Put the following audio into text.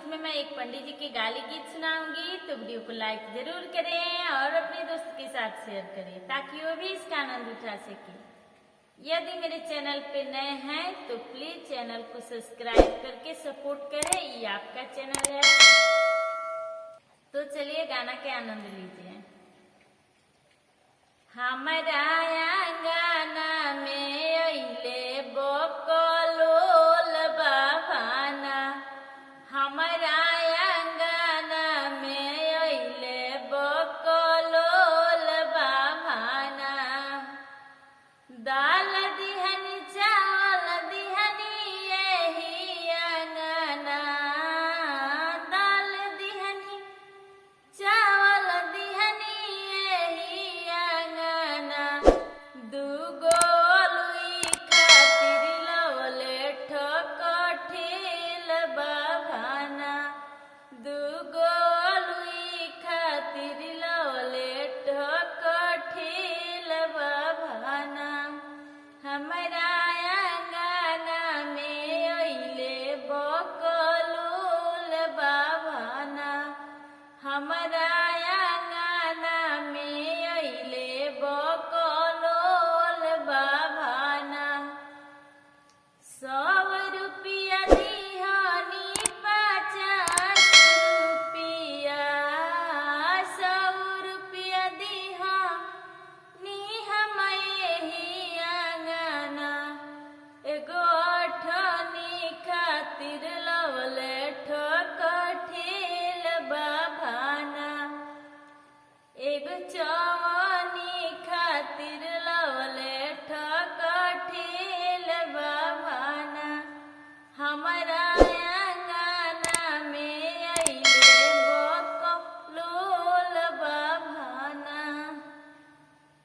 बीच में मैं एक पंडित जी की गाली गीत सुनाऊंगी, तो वीडियो को लाइक जरूर करें और अपने दोस्त के साथ शेयर करें ताकि वो भी इसका आनंद उठा सके। यदि मेरे चैनल पे नए हैं तो प्लीज चैनल को सब्सक्राइब करके सपोर्ट करें, ये आपका चैनल है। तो चलिए गाना के आनंद लीजिए। हमारा गाना में अइले बकलोल बाबाना, हमारा गाना में अइले बकलोल बाबाना। दाल दिहनी चावल दिहनी यही अंगना, दाल दिहनी चावल दिहनी यही अंगना। दूगो अलुई खातिर लवले ठकठिल बाभाना, दूगो अलुई खातिर लवले ठकठिल बाभाना। हमारा अंगना में अइले बकलोल बाभाना, हमारा अंगना में अइले बकलोल बाभाना। 100 रुपया दिहनी 50 रुपया, 100 रुपया दिहनी हम यही अंगना। एगो अठनी खातिर लवले ठकठिल बाभाना, एगो